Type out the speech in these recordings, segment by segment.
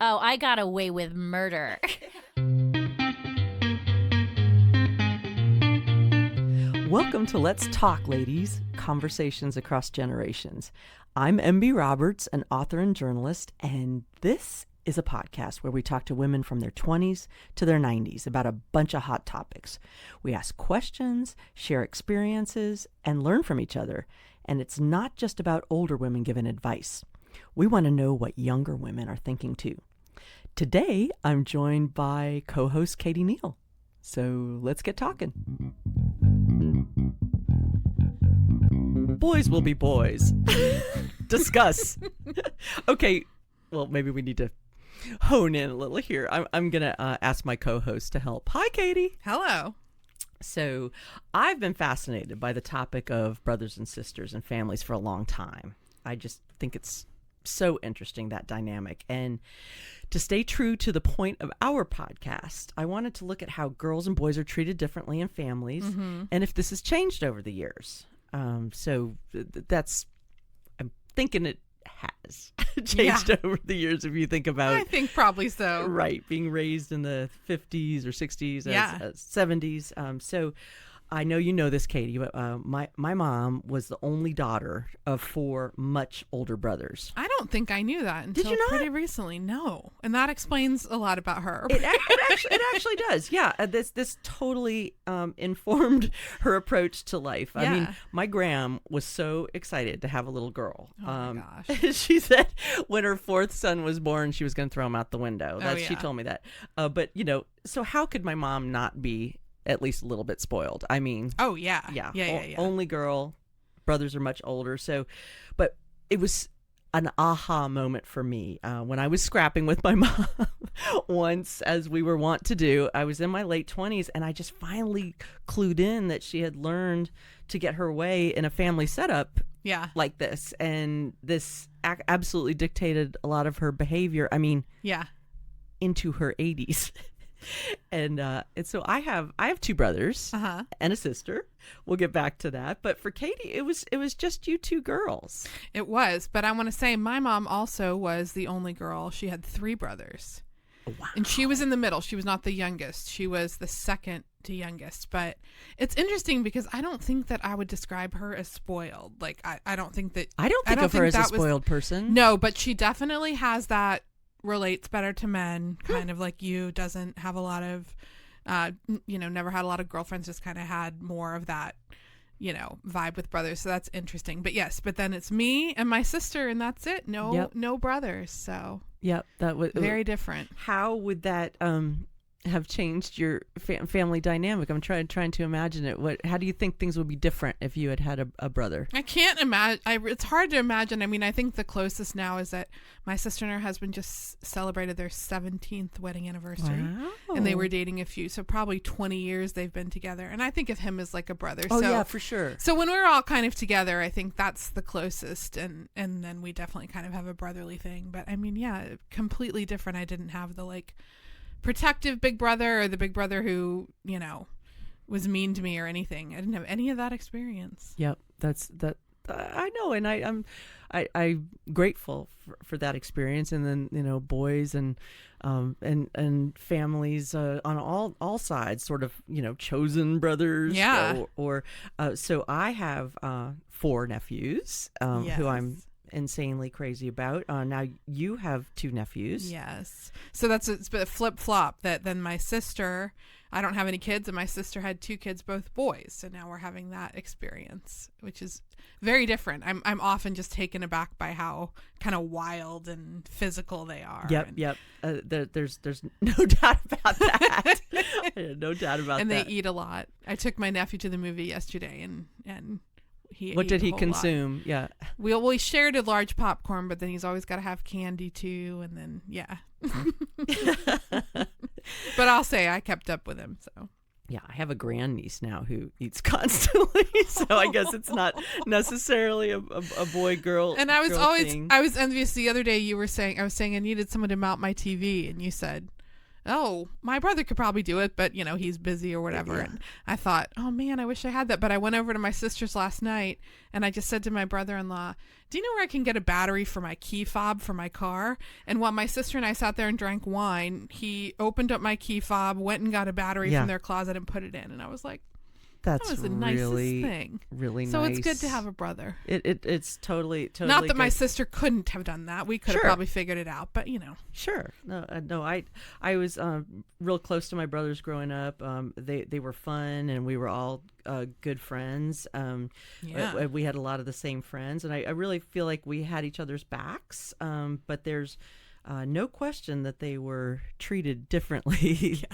Oh, I got away with murder. Welcome to Let's Talk, ladies. Conversations across generations. I'm MB Roberts, an author and journalist, and this is a podcast where we talk to women from their 20s to their 90s about a bunch of hot topics. We ask questions, share experiences, and learn from each other. And it's not just about older women giving advice. We want to know what younger women are thinking too. Today, I'm joined by co-host Katie Neal. So let's get talking. Boys will be boys. Discuss. Okay, well, maybe we need to hone in a little here. I'm going to ask my co-host to help. Hi, Katie. Hello. So I've been fascinated by the topic of brothers and sisters and families for a long time. I just think it's so interesting, that dynamic. And to stay true to the point of our podcast, I wanted to look at how girls and boys are treated differently in families and if this has changed over the years. So that's, I'm thinking it has changed over the years if you think about I think probably so. Right, being raised in the 50s or 60s, 70s. So I know you know this, Katie, but my mom was the only daughter of 4 much older brothers. I don't think I knew that until pretty recently. No. And that explains a lot about her. It actually does. Yeah. This totally informed her approach to life. Yeah. I mean, my gram was so excited to have a little girl. Oh my gosh. She said when her 4th son was born, she was going to throw him out the window. She told me that. But, you know, so how could my mom not be at least a little bit spoiled? I mean, yeah. Only girl, brothers are much older. So, but it was an aha moment for me when I was scrapping with my mom once, as we were wont to do. I was in my late 20s and I just finally clued in that she had learned to get her way in a family setup like this. And this absolutely dictated a lot of her behavior. I mean, into her 80s. And so I have 2 brothers and a sister. We'll get back to that. But for Katie, it was just you 2 girls. It was. But I want to say my mom also was the only girl. She had 3 brothers. Wow. And she was in the middle. She was not the youngest. She was the second to youngest. But it's interesting because I don't think that I would describe her as spoiled. Like, I don't think that... I don't think of her as a spoiled person. No, but she definitely has that relates better to men, kind of like you, doesn't have a lot of, never had a lot of girlfriends, just kind of had more of that, vibe with brothers. So that's interesting. But yes, but then it's me and my sister and that's it. No brothers. So that was very different. How would that have changed your family dynamic? I'm trying to imagine it. How do you think things would be different if you had a brother? I can't imagine. It's hard to imagine. I mean, I think the closest now is that my sister and her husband just celebrated their 17th wedding anniversary. Wow. And they were dating so probably 20 years they've been together. And I think of him as like a brother. Oh, yeah, for sure. So when we're all kind of together, I think that's the closest. And then we definitely kind of have a brotherly thing. But I mean, yeah, completely different. I didn't have the protective big brother or the big brother who, was mean to me or anything. I didn't have any of that experience. Yep. I know. And I'm grateful for that experience. And then, boys and families on all sides, sort of, chosen brothers. Yeah. So I have 4 nephews who I'm insanely crazy about. Now you have 2 nephews. Yes. So it's a flip-flop that then my sister, I don't have any kids, and my sister had 2 kids, both boys. So now we're having that experience, which is very different. I'm often just taken aback by how kind of wild and physical they are. Yep. There's no doubt about that. No doubt about that. And they eat a lot. I took my nephew to the movie yesterday and what did he consume? Lot. Yeah. We shared a large popcorn, but then he's always got to have candy too. And then, but I'll say I kept up with him. So yeah, I have a grandniece now who eats constantly. So I guess it's not necessarily a boy girl. And I was thing. I was envious the other day. I was saying I needed someone to mount my TV. And you said, oh, my brother could probably do it, but he's busy or whatever. Yeah. And I thought, oh man, I wish I had that. But I went over to my sister's last night and I just said to my brother-in-law, do you know where I can get a battery for my key fob for my car? And while my sister and I sat there and drank wine, he opened up my key fob, went and got a battery from their closet and put it in. And I was like, that was the nicest thing. Really nice. So it's good to have a brother. It's totally Not that good. my sister couldn't have done that. We could have probably figured it out, but Sure. No. I was real close to my brothers growing up. They were fun, and we were all good friends. We had a lot of the same friends, and I really feel like we had each other's backs. But there's no question that they were treated differently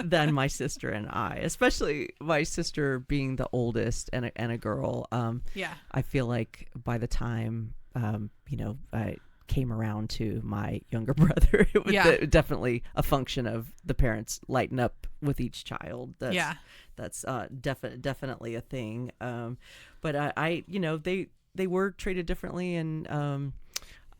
than my sister and I, especially my sister being the oldest and a girl. I feel like by the time I came around to my younger brother, it was definitely a function of the parents lighting up with each child. That's definitely a thing. But they were treated differently, and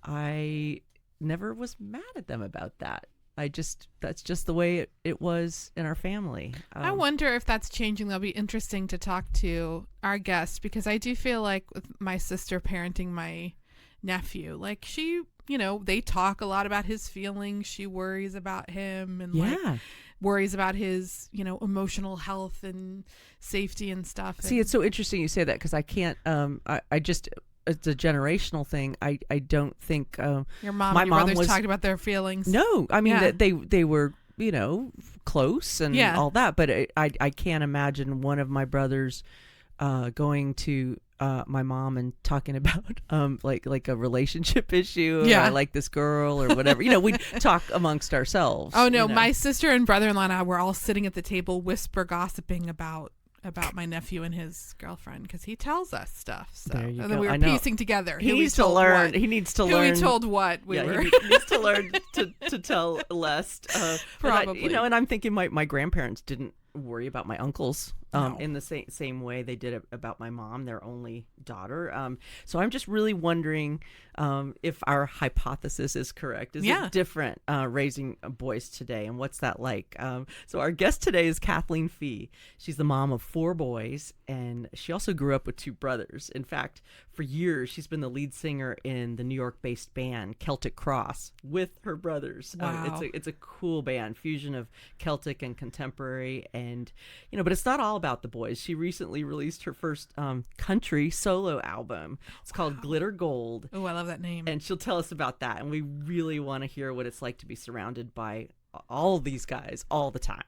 I never was mad at them about that. That's just the way it was in our family. I wonder if that's changing. That'll be interesting to talk to our guests, because I do feel like with my sister parenting my nephew, like she, they talk a lot about his feelings. She worries about him and worries about his, emotional health and safety and stuff. See, it's so interesting you say that, because I can't, it's a generational thing. I don't think your mom my and your mom brothers talked about their feelings. No, I mean that they were close and all that, but I can't imagine one of my brothers going to my mom and talking about like a relationship issue, or I like this girl or whatever. We'd talk amongst ourselves. Oh no, my sister and brother-in-law and I were all sitting at the table whisper gossiping about my nephew and his girlfriend, because he tells us stuff. So and then we were piecing together. He needs to learn. He needs to learn. Who he told what we were. He needs to learn to tell less. Probably. And I'm thinking my grandparents didn't worry about my uncles in the same way they did about my mom, their only daughter. So I'm just really wondering if our hypothesis is correct. Is it different raising boys today, and what's that like? So our guest today is Kathleen Fee. She's the mom of 4 boys, and she also grew up with 2 brothers. In fact, for years she's been the lead singer in the New York-based band Celtic Cross with her brothers. Wow. It's a cool band, fusion of Celtic and contemporary, and but it's not all about the boys. She recently released her first country solo album. It's called Glitter Gold. Oh, I love that name. And she'll tell us about that, and we really want to hear what it's like to be surrounded by all of these guys all the time.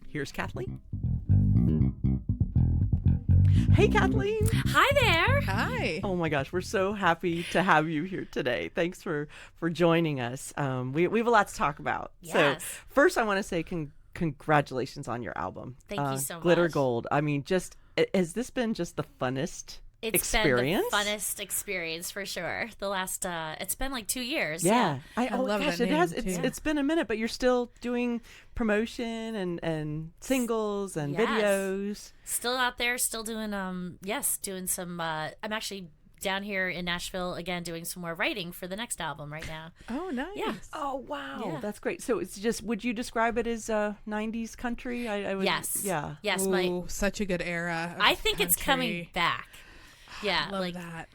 Here's Kathleen. Hey, Kathleen. Hi there. Hi. Oh my gosh, we're so happy to have you here today. Thanks for joining us. We have a lot to talk about. Yes. So first, I want to say congratulations on your album. Thank you so much. Glitter Gold. I mean, has this been just the funnest experience? Been the funnest experience for sure. The last, it's been like 2 years. Yeah. I love that name, too. It's been a minute, but you're still doing promotion and singles and videos. Still out there, still doing, doing some, I'm actually down here in Nashville again doing some more writing for the next album right now. Oh, nice. Yeah. Oh, wow. Yeah. That's great. So it's just, would you describe it as 90s country? I would, Yes. Yeah. Yes. Ooh, such a good era. I think it's coming back. Yeah. Love that.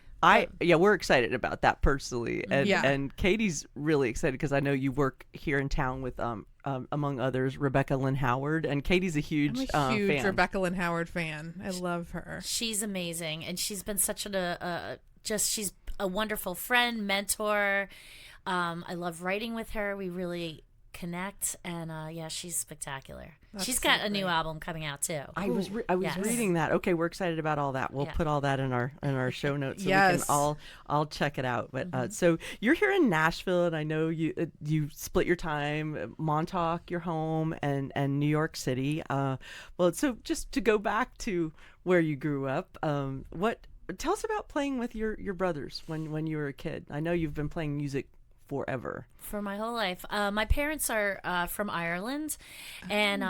We're excited about that personally, and Katie's really excited because I know you work here in town with among others Rebecca Lynn Howard, and Katie's a huge fan. Rebecca Lynn Howard fan. I love her. She's amazing, and she's been such she's a wonderful friend, mentor. I love writing with her. We really connect, and she's spectacular. She's got a new album coming out too. I was reading that. Okay, we're excited about all that. We'll put all that in our show notes so we can all check it out. But so you're here in Nashville, and I know you split your time, Montauk, your home, and New York City. So just to go back to where you grew up, tell us about playing with your brothers when you were a kid. I know you've been playing music forever? For my whole life. My parents are from Ireland, and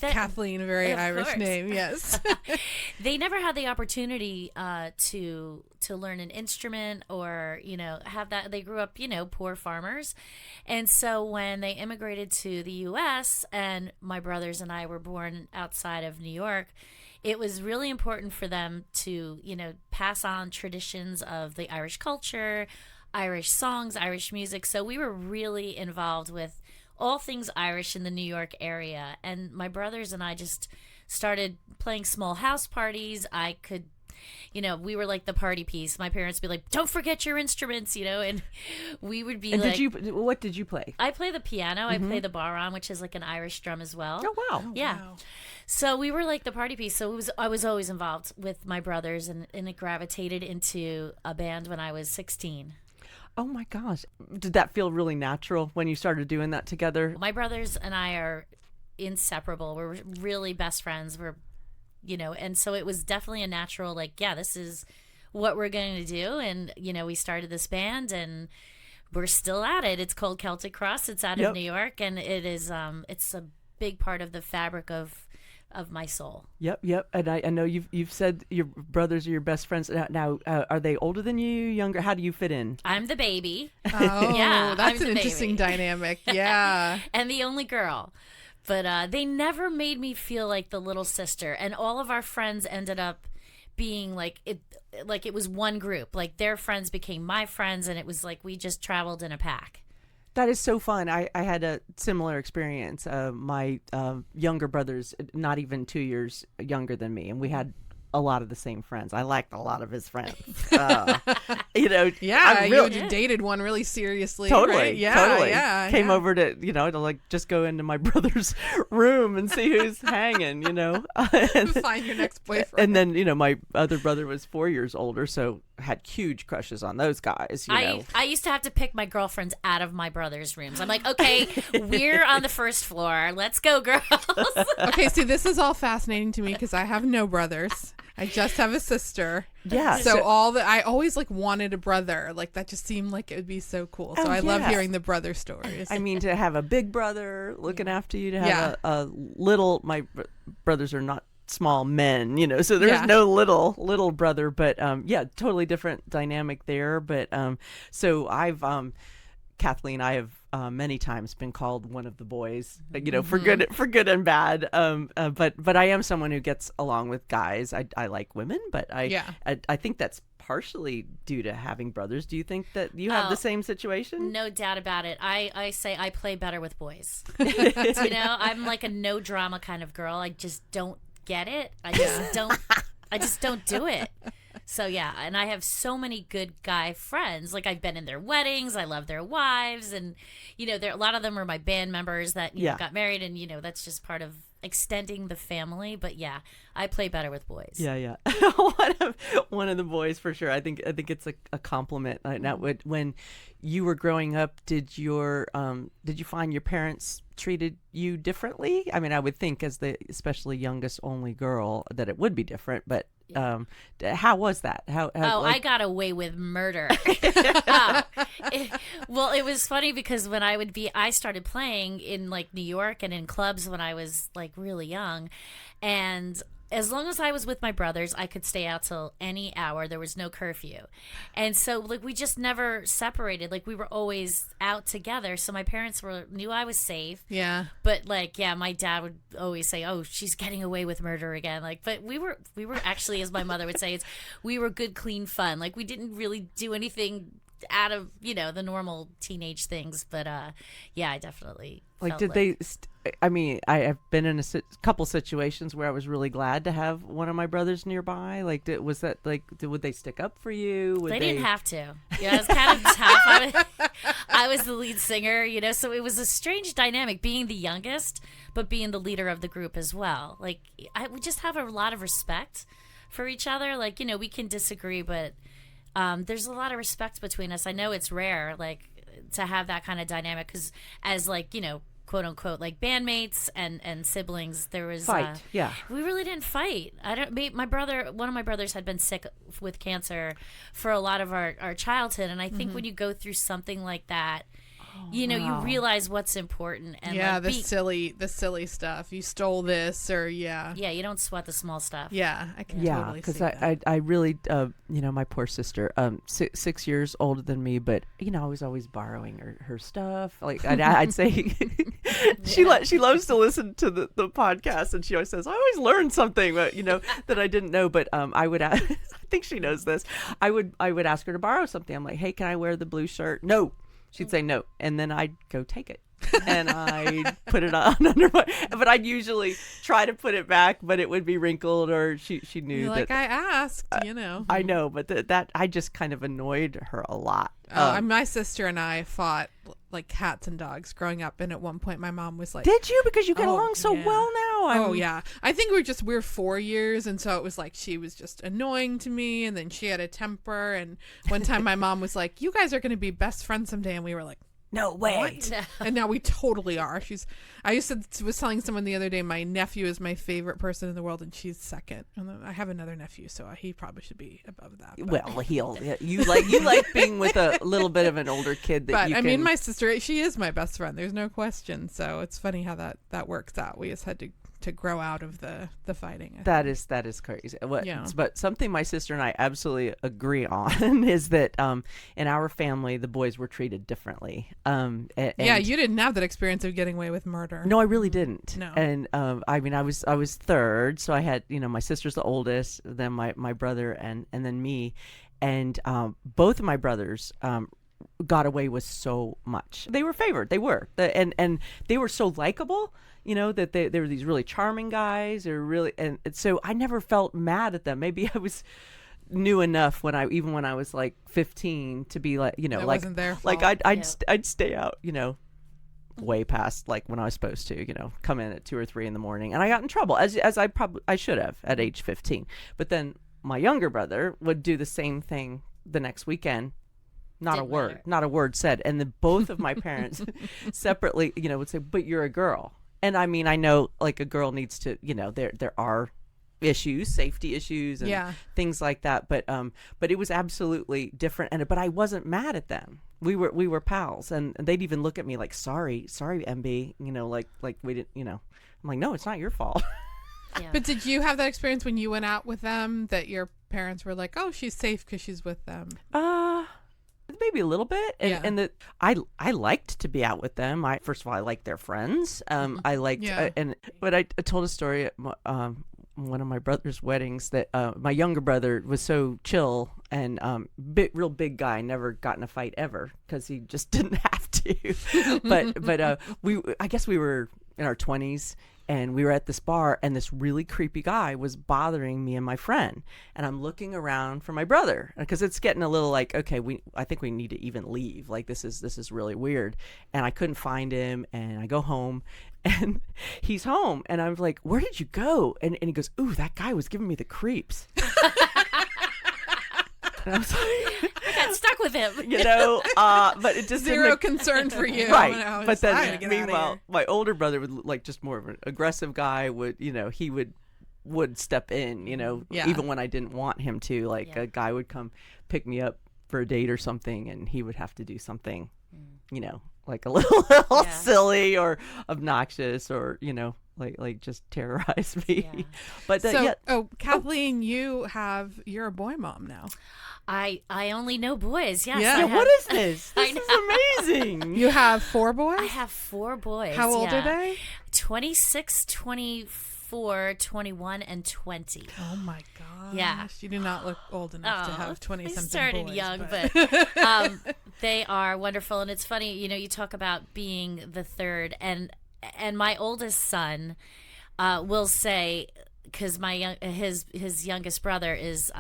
Kathleen, a very Of Irish course. name, yes. they never had the opportunity to learn an instrument or have that. They grew up poor farmers, and so when they immigrated to the U.S. and my brothers and I were born outside of New York, it was really important for them to pass on traditions of the Irish culture, Irish songs, Irish music. So we were really involved with all things Irish in the New York area. And my brothers and I just started playing small house parties. I could, we were like the party piece. My parents would be like, don't forget your instruments, and we would be And like. what did you play? I play the piano. I play the baron, which is like an Irish drum as well. Oh, wow. Yeah. Wow. So we were like the party piece. So I was always involved with my brothers, and it gravitated into a band when I was 16. Oh my gosh. Did that feel really natural when you started doing that together? My brothers and I are inseparable. We're really best friends. And so it was definitely a natural, this is what we're going to do. And, we started this band and we're still at it. It's called Celtic Cross. It's out of New York, and it is, it's a big part of the fabric of my soul. Yep. And I know you've said your brothers are your best friends. Now, are they older than you, younger? How do you fit in? I'm the baby. Oh, Yeah, that's I'm an the interesting baby. dynamic. Yeah. And the only girl. But they never made me feel like the little sister. And all of our friends ended up being like it was one group. Like their friends became my friends, and it was like we just traveled in a pack. That is so fun. I had a similar experience. My younger brother's not even 2 years younger than me, and we had a lot of the same friends. I liked a lot of his friends. Yeah, I really, you dated one really seriously. totally, right? Yeah, totally. yeah. Came yeah. over to just go into my brother's room and see who's hanging. And, Find your next boyfriend. and then my other brother was 4 years older, so had huge crushes on those guys. I used to have to pick my girlfriends out of my brother's rooms. I'm like, okay, we're on the first floor. Let's go, girls. Okay, see, this is all fascinating to me because I have no brothers. I just have a sister. Yeah. So I always wanted a brother. That just seemed like it would be so cool. So Oh, I love yeah. hearing the brother stories. I mean, to have a big brother looking after you, to have Yeah. a little. My brothers are not small men, so there's Yeah. no little brother. But totally different dynamic there. But so I've Kathleen, I have many times been called one of the boys, for good and bad. But I am someone who gets along with guys. I like women, but I think that's partially due to having brothers. Do you think that you have the same situation? No doubt about it. I say I play better with boys. I'm like a no drama kind of girl. I just don't get it. I just don't do it. So yeah, and I have so many good guy friends. I've been in their weddings. I love their wives, and a lot of them are my band members that got married, and that's just part of extending the family. But yeah, I play better with boys. Yeah. one of the boys for sure. I think it's a compliment. Now, when you were growing up, did you find your parents treated you differently? I mean, I would think as the especially youngest only girl that it would be different, but how was that? I got away with murder. It was funny because when I started playing in New York and in clubs when I was really young, and as long as I was with my brothers, I could stay out till any hour. There was no curfew. And so we just never separated. We were always out together. So my parents knew I was safe. Yeah. But my dad would always say, "Oh, she's getting away with murder again." But we were actually, as my mother would say, we were good, clean fun. We didn't really do anything out of the normal teenage things. But I definitely felt did they I mean, I have been in a couple situations where I was really glad to have one of my brothers nearby. Was that would they stick up for you? They didn't have to. Yeah, it was kind of tough. I was the lead singer, so it was a strange dynamic being the youngest, but being the leader of the group as well. We just have a lot of respect for each other. We can disagree, but there's a lot of respect between us. I know it's rare, to have that kind of dynamic because as quote unquote like bandmates and siblings, there was Fight, yeah. we really didn't fight. One of my brothers had been sick with cancer for a lot of our childhood, and I think when you go through something like that, you realize what's important. And the silly stuff. You stole this, or you don't sweat the small stuff. Yeah, I can totally see because that. I really, my poor sister, 6 years older than me, but I was always borrowing her stuff. Like I'd say, she loves to listen to the podcast, and she always says, I always learn something, but that I didn't know. But I would, I think she knows this. I would ask her to borrow something. I'm like, hey, can I wear the blue shirt? No. She'd say no, and then I'd go take it, and I'd put it on under but I'd usually try to put it back, but it would be wrinkled, or she knew You're that. Like I asked, I know, but that I just kind of annoyed her a lot. My sister and I fought like cats and dogs growing up, and at one point my mom was like, "Did you? Because you get along so well now." I think we're 4 years, and so it was like she was just annoying to me, and then she had a temper, and one time my mom was like, "You guys are going to be best friends someday," and we were like, no way. What? And now we totally are. I was telling someone the other day, my nephew is my favorite person in the world, and she's second. And I have another nephew, so he probably should be above that. But. Well, you like being with a little bit of an older kid. I mean, my sister, she is my best friend. There's no question. So it's funny how that works out. We just had to grow out of the fighting. That is crazy. But something my sister and I absolutely agree on is that in our family the boys were treated differently. And you didn't have that experience of getting away with murder. No, I really didn't. No. And I mean, I was third, so I had my sister's the oldest, then my brother, and then me, and both of my brothers got away with so much. They were favored. They were, and they were so likable. That they were these really charming guys, or really, and so I never felt mad at them. Maybe I was knew enough when I was like 15 to be like, wasn't their fault. like I'd stay out, way past like when I was supposed to, come in at 2 or 3 in the morning, and I got in trouble as I should have at age 15. But then my younger brother would do the same thing the next weekend. Not a word said, and then both of my parents separately, would say, "But you're a girl." And I mean, I know like a girl needs to, there are issues, safety issues and things like that. But it was absolutely different. But I wasn't mad at them. We were pals, and they'd even look at me like, sorry, MB, like we didn't, I'm like, no, it's not your fault. Yeah. But did you have that experience when you went out with them that your parents were like, oh, she's safe because she's with them? Maybe a little bit, and that I liked to be out with them. First of all, I liked their friends. I liked, but I told a story at one of my brother's weddings that my younger brother was so chill and real big guy, never got in a fight ever because he just didn't have to. but I guess we were in our 20s. And we were at this bar, and this really creepy guy was bothering me and my friend. And I'm looking around for my brother because it's getting a little like, okay, I think we need to even leave. Like this is really weird. And I couldn't find him. And I go home, and he's home. And I'm like, where did you go? And he goes, ooh, that guy was giving me the creeps. And I was like, I got stuck with him. But it just zero concern for you, right? But then, meanwhile, my older brother would like just more of an aggressive guy. He would step in. Even when I didn't want him to. Like a guy would come pick me up for a date or something, and he would have to do something, like a little silly or obnoxious, or like just terrorize me. Yeah. But Kathleen, you're a boy mom now. I only know boys. Yes. Yeah. What is this? This is amazing. You have 4 boys? I have 4 boys. How old are they? 26, 24, 21, and 20. Oh my gosh. Yeah. You do not look old enough to have 20-something boys. I started young, but they are wonderful. And it's funny, you talk about being the third, and my oldest son will say, because his youngest brother is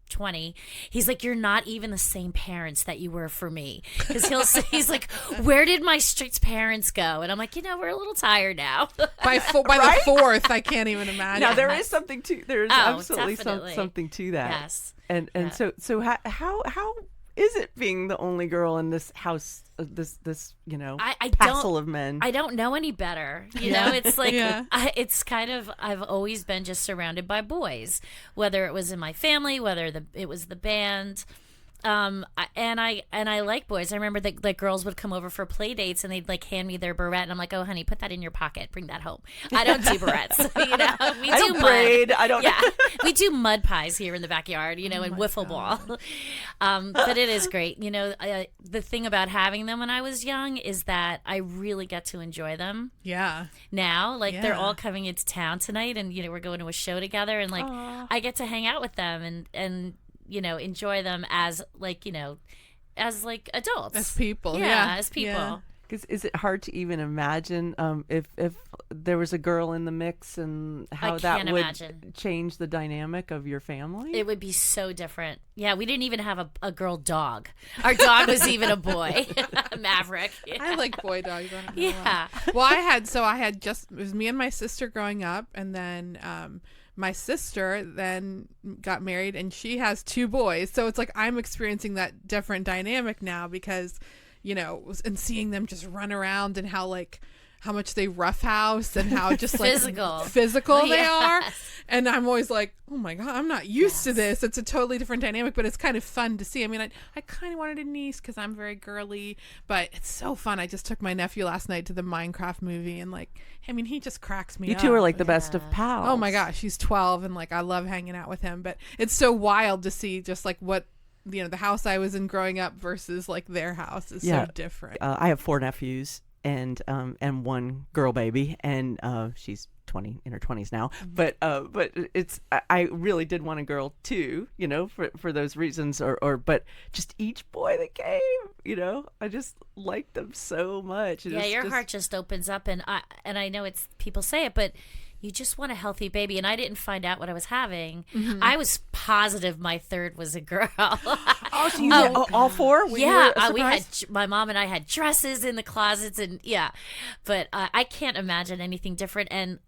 20, he's like, you're not even the same parents that you were for me, because he's like, where did my strict parents go? And I'm like, we're a little tired now. by the 4th, I can't even imagine. Now there is something to absolutely something to that. Yes. And so how is it being the only girl in this house, this I castle don't, of men? I don't know any better. You know, it's like Yeah. it's kind of I've always been just surrounded by boys, whether it was in my family, whether it was the band. And I like boys. I remember that girls would come over for play dates and they'd like hand me their barrette and I'm like, oh honey, put that in your pocket, bring that home. I don't do barrettes. You know, we I do don't mud. braid. I don't. Yeah, we do mud pies here in the backyard. You know, and wiffle ball. But it is great. You know, the thing about having them when I was young is that I really get to enjoy them. Yeah. Now, like they're Yeah. all coming into town tonight, and you know we're going to a show together, and like I get to hang out with them and you know enjoy them as like you know as like adults, As people. yeah, as people. Yeah. Because is it hard to even imagine if there was a girl in the mix and how that can't would imagine. change the dynamic of your family? It would be so different. Yeah, we didn't even have a girl dog. Our dog was even a boy, Maverick. I like boy dogs. I don't know why. Yeah. Well, I had just, it was me and my sister growing up, and then my sister then got married and she has 2 boys. So it's like I'm experiencing that different dynamic now because, you know, and seeing them just run around and how much they roughhouse and how just like physical they are. And I'm always like, oh my God, I'm not used to this. It's a totally different dynamic, but it's kind of fun to see. I mean, I kind of wanted a niece because I'm very girly, but it's so fun. I just took my nephew last night to the Minecraft movie and like, I mean, he just cracks me you up. two are like the best of pals. Oh my gosh, he's 12 and like I love hanging out with him, but it's so wild to see just like what, you know, the house I was in growing up versus like their house is so different. I have 4 nephews and 1 girl baby, and she's 20 in her 20s now. But it's I really did want a girl too, you know, for those reasons, or but just each boy that came, you know, I just liked them so much. Yeah, your heart just opens up, and I know it's people say it, but you just want a healthy baby. And I didn't find out what I was having. Mm-hmm. I was positive my third was a girl. Oh, so you had all 4? Yeah, we had my mom and I had dresses in the closets, and yeah, but I can't imagine anything different. And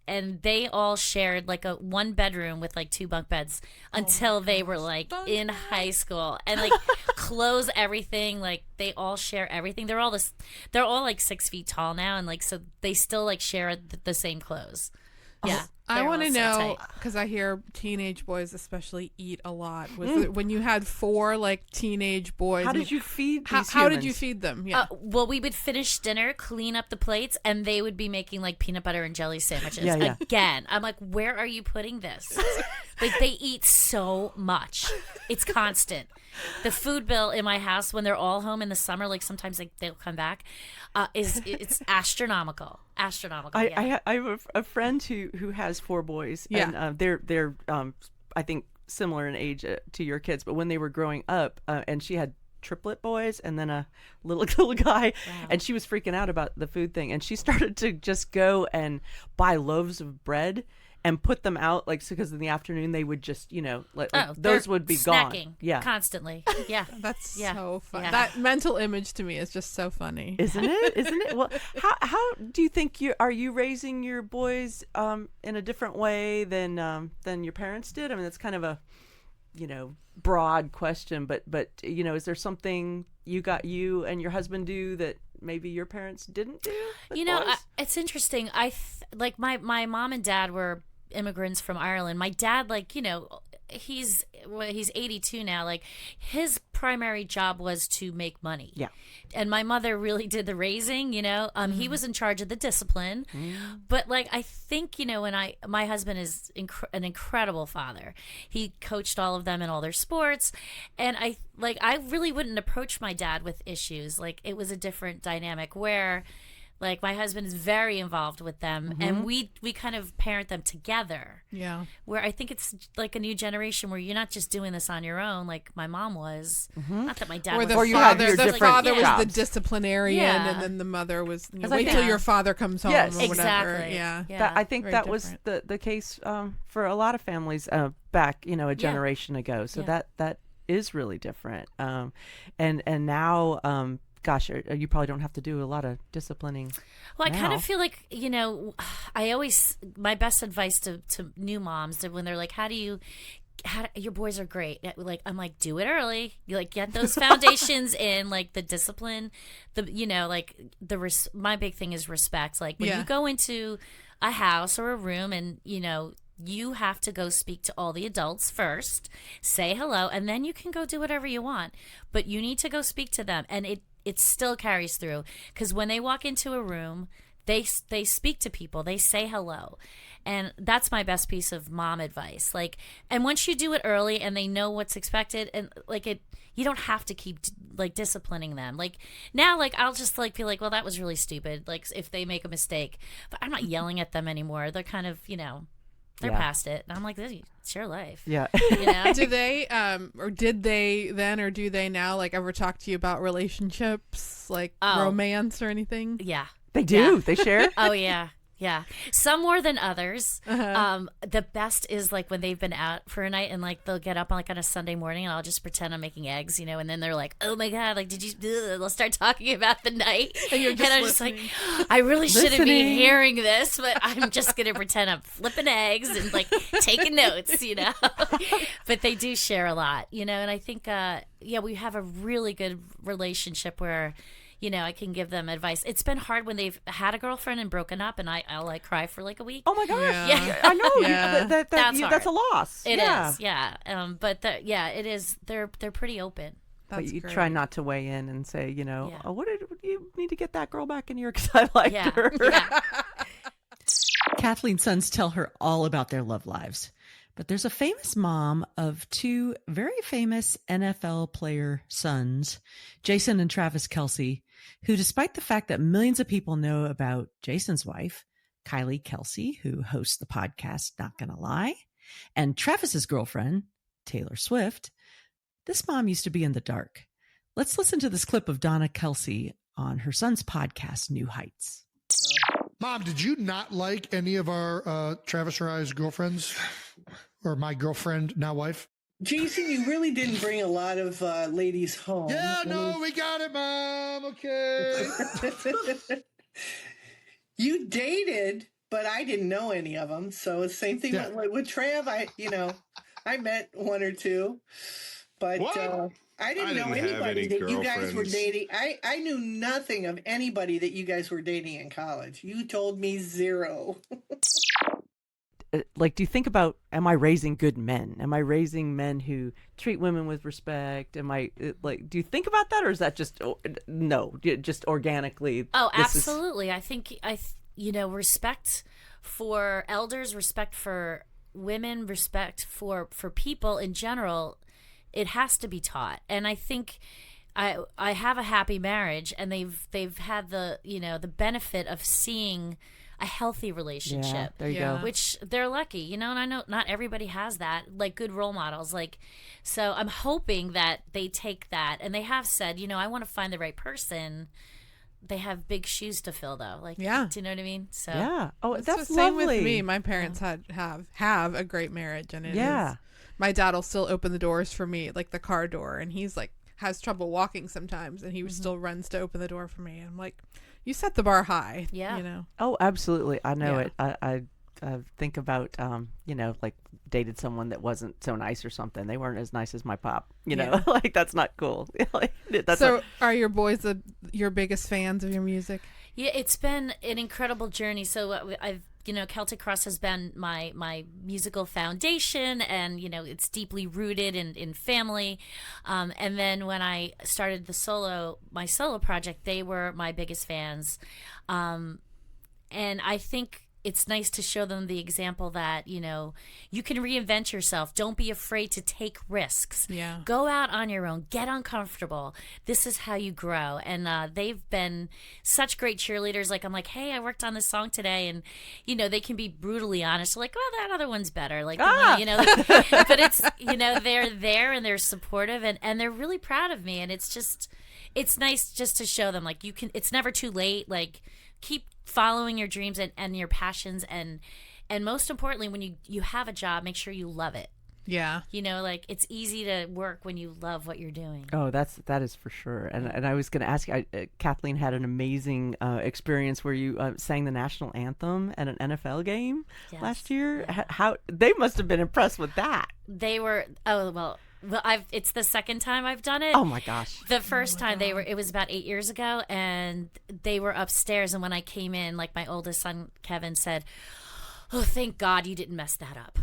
they all shared like a 1 bedroom with like 2 bunk beds until they were like in high school, and like clothes, everything. Like they all share everything. They're all like 6 feet tall now, and like so they still like share the same clothes. Yeah. I want to all so know, tight. because I hear teenage boys especially eat a lot. Was it when you had 4 like teenage boys? How did you feed these How did humans? you feed them? Yeah. Well, we would finish dinner, clean up the plates, and they would be making like peanut butter and jelly sandwiches. Yeah. Again, I'm like, where are you putting this? Like they eat so much. It's constant. The food bill in my house when they're all home in the summer, like sometimes they'll come back, it's astronomical. Astronomical. Yeah. I have a friend who has 4 boys. Yeah. And they're I think similar in age to your kids, but when they were growing up, and she had triplet boys and then a little guy, and she was freaking out about the food thing, and she started to just go and buy loaves of bread and put them out, like, so because in the afternoon they would just, you know, those would be snacking gone. Yeah, constantly. Yeah, That's so fun. Yeah. That mental image to me is just so funny. isn't it? Well, how do you think are you raising your boys in a different way than your parents did? I mean, that's kind of a, you know, broad question, but you know, is there something you and your husband do that maybe your parents didn't do? You know, it's interesting. Like my mom and dad were immigrants from Ireland. My dad, like, you know, he's 82 now. Like his primary job was to make money. Yeah. And my mother really did the raising, you know. He was in charge of the discipline. But like I think, you know, my husband is an incredible father. He coached all of them in all their sports, and I really wouldn't approach my dad with issues. Like it was a different dynamic where like my husband is very involved with them, and we kind of parent them together. Yeah. Where I think it's like a new generation where you're not just doing this on your own, like my mom was. Not that my dad Or was. the Or you have father, your the different father was the jobs. disciplinarian, Yeah. and then the mother was. You know, I wait think- till your father comes home. Yes. or whatever. Exactly. Yeah. Yeah. I think Very that was different. the case for a lot of families back, you know, a generation ago. So Yeah. that is really different. And now, gosh, you probably don't have to do a lot of disciplining. Well, I kind now. of feel like, you know, my best advice to new moms when they're like, how do you your boys are great. Like, I'm like, do it early. You like get those foundations in, like the discipline, my big thing is respect. Like when you go into a house or a room and, you have to go speak to all the adults first, say hello, and then you can go do whatever you want. But you need to go speak to them. And it still carries through, because when they walk into a room, they speak to people, they say hello. And that's my best piece of mom advice. Like, and once you do it early and they know what's expected, and like you don't have to keep like disciplining them. Like now, like I'll just like be like, well, that was really stupid. Like if they make a mistake, but I'm not yelling at them anymore. They're kind of, they're past it. And I'm like, it's your life. Yeah. Do they, or did they then, or do they now, like ever talk to you about relationships, like romance or anything? Yeah. They do. Yeah. They share. Oh yeah. Yeah. Some more than others. The best is like when they've been out for a night and like they'll get up on a Sunday morning and I'll just pretend I'm making eggs, and then they're like, oh my God, like, did you, they'll start talking about the night. And I'm just like, I really shouldn't be hearing this, but I'm just going to pretend I'm flipping eggs and like taking notes, But they do share a lot, and I think, we have a really good relationship where, I can give them advice. It's been hard when they've had a girlfriend and broken up, and I'll like cry for like a week. Oh my gosh! Yeah. I know. Yeah. That's a loss. It is. Yeah. It is. They're pretty open. But you try not to weigh in and say, oh, what did you need to get that girl back in here because I liked her. Yeah. Kathleen's sons tell her all about their love lives. But there's a famous mom of two very famous NFL player sons, Jason and Travis Kelce, who, despite the fact that millions of people know about Jason's wife, Kylie Kelce, who hosts the podcast Not Gonna Lie, and Travis's girlfriend, Taylor Swift, this mom used to be in the dark. Let's listen to this clip of Donna Kelce on her son's podcast, New Heights. Mom, did you not like any of our Travis or I's girlfriends? Or my girlfriend, now wife? Jason, you really didn't bring a lot of ladies home. Yeah, we got it, Mom. Okay. You dated, but I didn't know any of them. So it's the same thing with Trav. I met one or two, but I didn't know anybody that you guys were dating. I knew nothing of anybody that you guys were dating in college. You told me zero. Like, do you think about, am I raising good men? Am I raising men who treat women with respect? Am I do you think about that, or is that just just organically? Oh, absolutely. I think respect for elders, respect for women, respect for people in general, it has to be taught. And I think I have a happy marriage, and they've had the the benefit of seeing a healthy relationship. Yeah, there you go. Which they're lucky, and I know not everybody has that, like good role models. Like, so I'm hoping that they take that, and they have said, I want to find the right person. They have big shoes to fill, though. Like, do you know what I mean? So yeah. Oh, that's the lovely. Same with me. My parents have a great marriage, and it is. My dad will still open the doors for me, like the car door, and he's like has trouble walking sometimes, and he still runs to open the door for me. I'm like, you set the bar high. Yeah. Oh, absolutely. I know it. I think about, like dated someone that wasn't so nice or something. They weren't as nice as my pop, like that's not cool. Are your boys your biggest fans of your music? Yeah, it's been an incredible journey. So I've, Celtic Cross has been my musical foundation, and, it's deeply rooted in family. And then when I started my solo project, they were my biggest fans. And I think it's nice to show them the example that, you can reinvent yourself. Don't be afraid to take risks. Yeah. Go out on your own. Get uncomfortable. This is how you grow. And they've been such great cheerleaders. Like, I'm like, hey, I worked on this song today. And, they can be brutally honest. Like, well, that other one's better. Like, but it's, they're there and they're supportive and they're really proud of me. And it's nice just to show them, like, it's never too late. Like, keep following your dreams and your passions, and most importantly, when you have a job, make sure you love it. Yeah. You know, like it's easy to work when you love what you're doing. Oh, that is for sure. And I was going to ask you, Kathleen had an amazing experience where you sang the national anthem at an NFL game last year. Yeah. How they must have been impressed with that. They were. Oh well. It's the second time I've done it. Oh my gosh. The first time it was about 8 years ago, and they were upstairs, and when I came in, like my oldest son Kevin said, "Oh, thank God you didn't mess that up."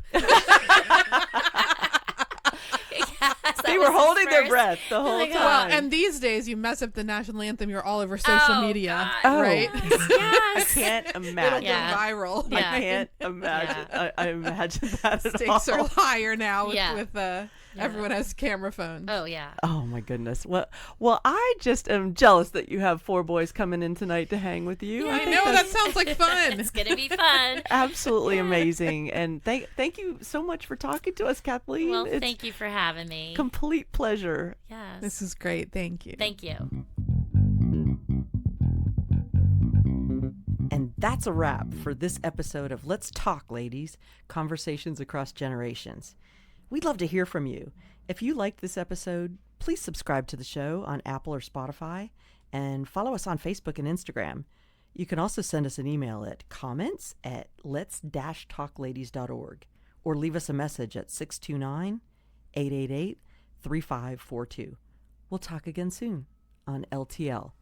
They were holding their breath the whole time. Well, and these days you mess up the national anthem, you're all over social media, right? I can't imagine. It'll go viral. I can't imagine. I imagine that at all. Stakes are higher now with everyone has camera phones. Oh yeah. Oh my goodness. Well, I just am jealous that you have 4 boys coming in tonight to hang with you. I know, that sounds like fun. It's gonna be fun. Absolutely amazing. And thank you so much for talking to us, Kathleen. Well, thank you for having me. Complete pleasure. Yes. This is great. Thank you. Thank you. And that's a wrap for this episode of Let's Talk, Ladies, Conversations Across Generations. We'd love to hear from you. If you liked this episode, please subscribe to the show on Apple or Spotify and follow us on Facebook and Instagram. You can also send us an email at comments@lets-talkladies.org or leave us a message at 629-888-3542. We'll talk again soon on LTL.